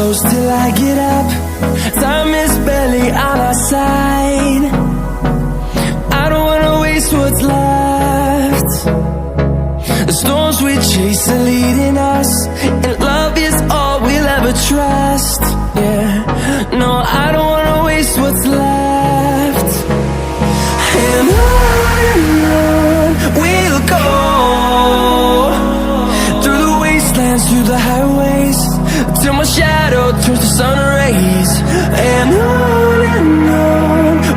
close till I get up. Time is barely on our side. I don't wanna waste what's left. The storms we chase are leading us, and love is all we'll ever trust. Yeah, no, I don't wanna waste what's left. And on we'll go, through the wastelands, through the highways, till my shadow turns to sun rays. And on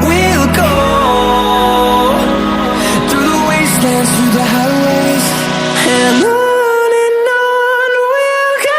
we'll go, through the wastelands, through the highways, and on we'll go.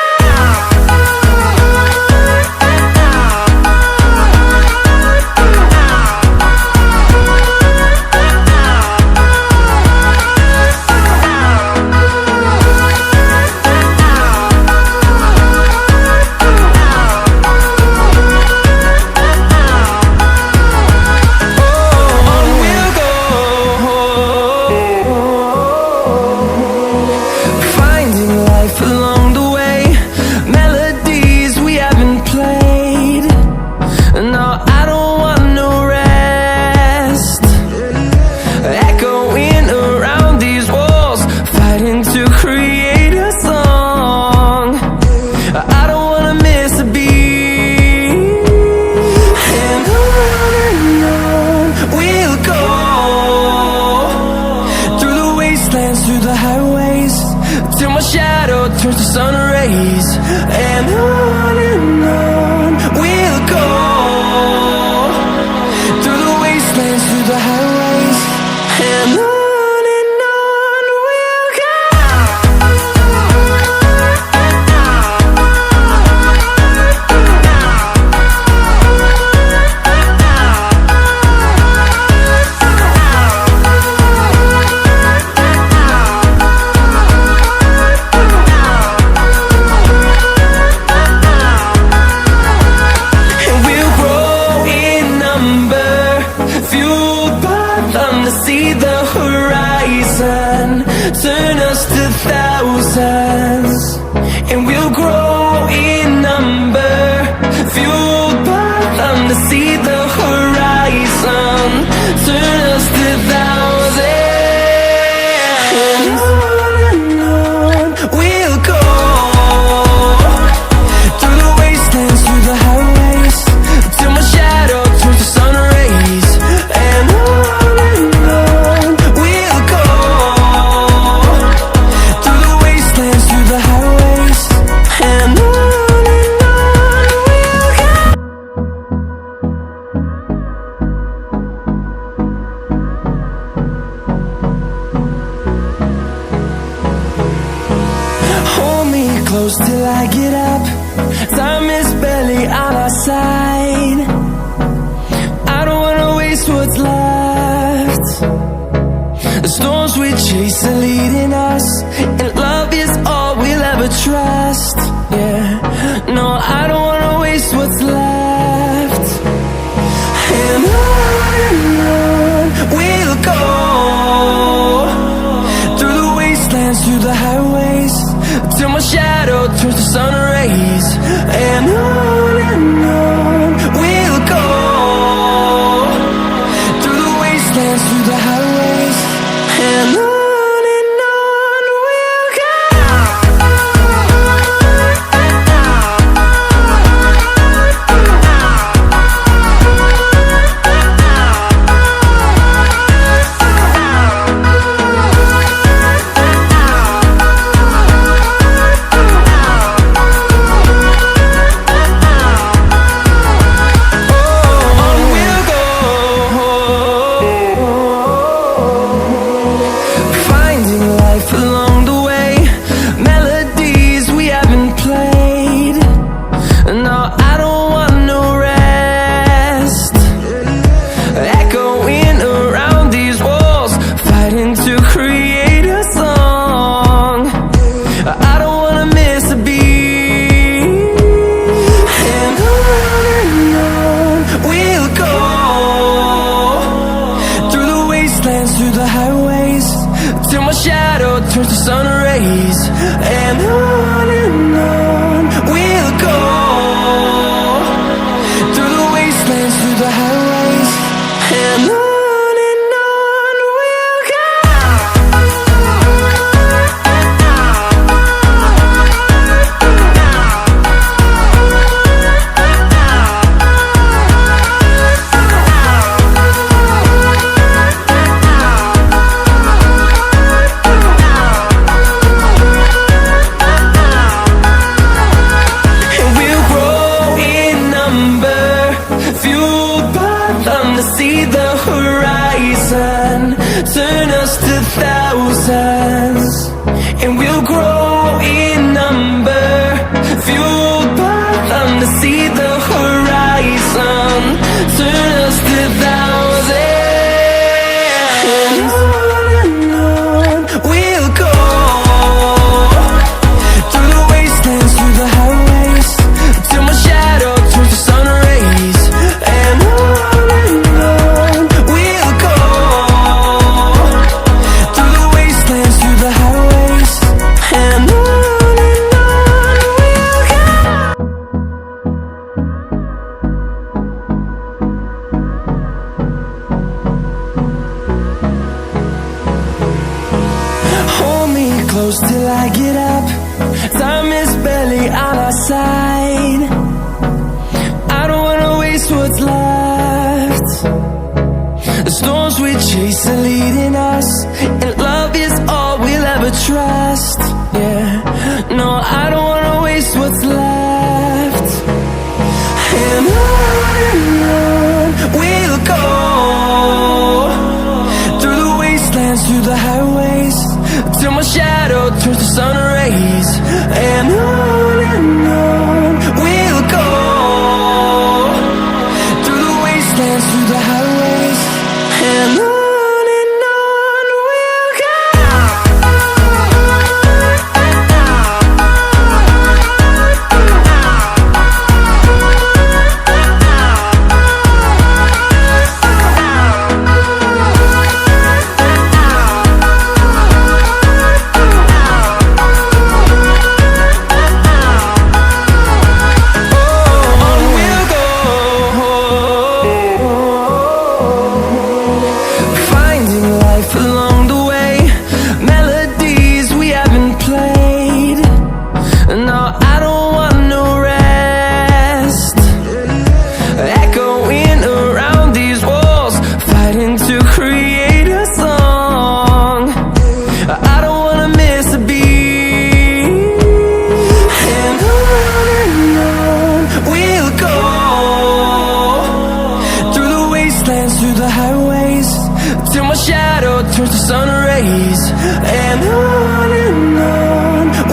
Through the highways, till my shadow turns to sun rays. And on we'll go, through the wastelands, through the highways, and on we'll go. See the horizon, turn us to thousands, and we'll grow in number, fueled by them. To see the horizon, turn us to thousands, and on we'll go, through the wastelands, through the highways, till my shadow turns to sun rays. And close till I get up. Time is barely on our side. I don't wanna waste what's left. The storms we chase are leading us, and love is all we'll ever trust. Yeah, no, I don't wanna waste what's left. And on we'll go, through the wastelands, through the highways, till my shadow turns to sun rays. And on we'll go, through the wastelands, through the highways, and on we'll go. turns to sun rays, and on we'll go. see the horizon, turn us to thousands, and we'll grow in number, fueled by them to see the horizon, turn us to thousands, and on we'll go, through the wastelands, through the highways, till my shadow turns to sun rays, and on we'll go, through the wastelands, through the highways, and on we'll go. Hold me close till I get up, time is barely on our side, I don't wanna waste what's left. The storms we chase are leading us, and love is all we'll ever trust. Yeah, no, I don't wanna waste what's left. And on we'll go, through the wastelands, through the highways, till my shadow turns to sun rays, and on we'll go, through the wastelands, through the highways, and on we'll go. Finding life along the way, melodies we haven't played. No, I don't want no rest. Echoing around these walls, fighting to create a song. I don't wanna miss a beat. And on we'll go, through the wastelands, through the highways, till my shadow turns to sun rays, and on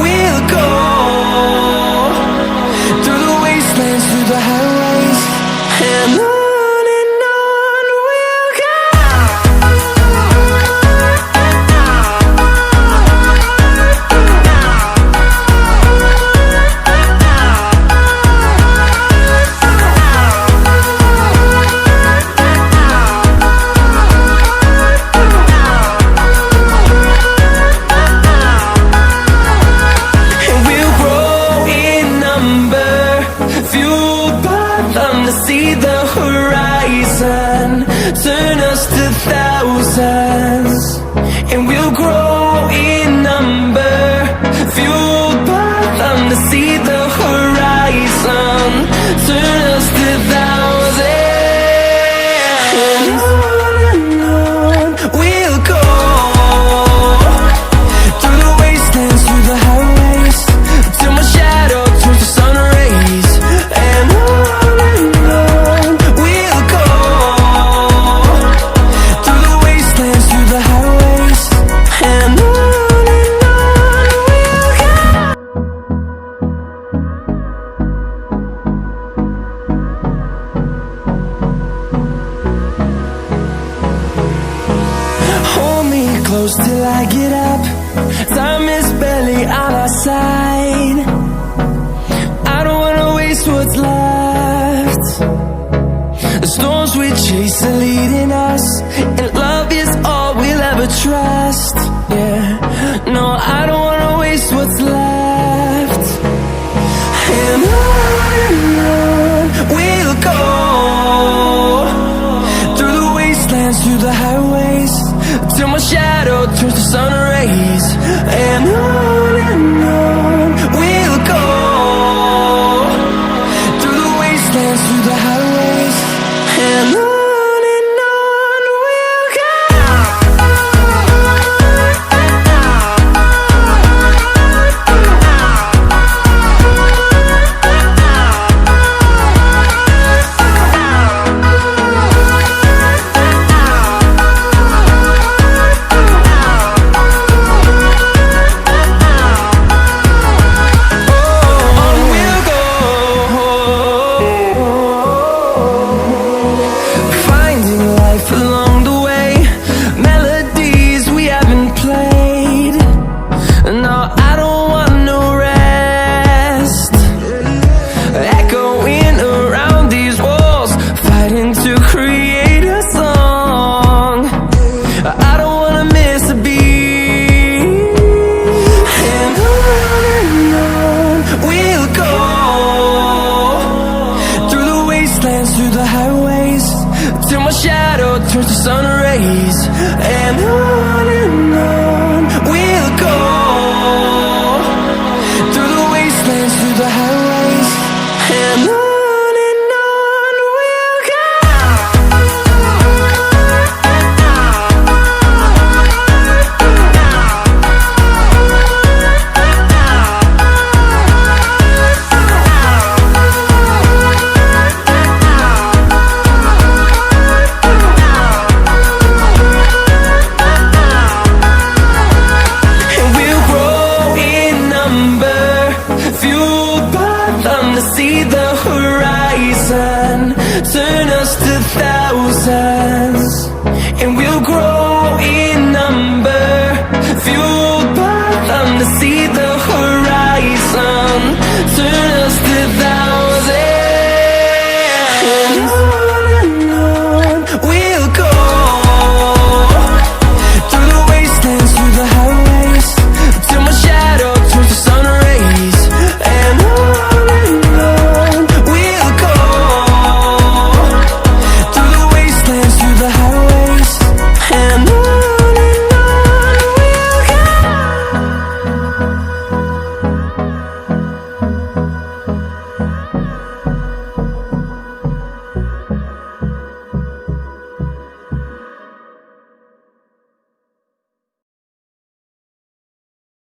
we'll go, through the wastelands, through the highways, and on we'll go. And we'll grow in number, fueled by them to see the horizon, turn us to thousands, and we'll grow in number, fueled by them to see the horizon, turn us to thousands, and on we'll go, through the wastelands, through the highways, till my shadow turns to sun rays, and on we'll go, through the wastelands, through the highways, and on we'll go. Hold me close till I get up, time is barely on our side, I don't wanna waste what's left. The storms we chase are leading us, and love is all we'll ever trust. Yeah, no, I don't wanna waste what's left. And on we'll go, through the wastelands, through the highways, till my shadow turns to sun rays, and on we'll go, through the wastelands, through the highways, and on we'll go. till my shadow turns to sun rays. And on we'll go, through the wastelands, through the highways. And on we'll go. See the horizon, turn us to thousands.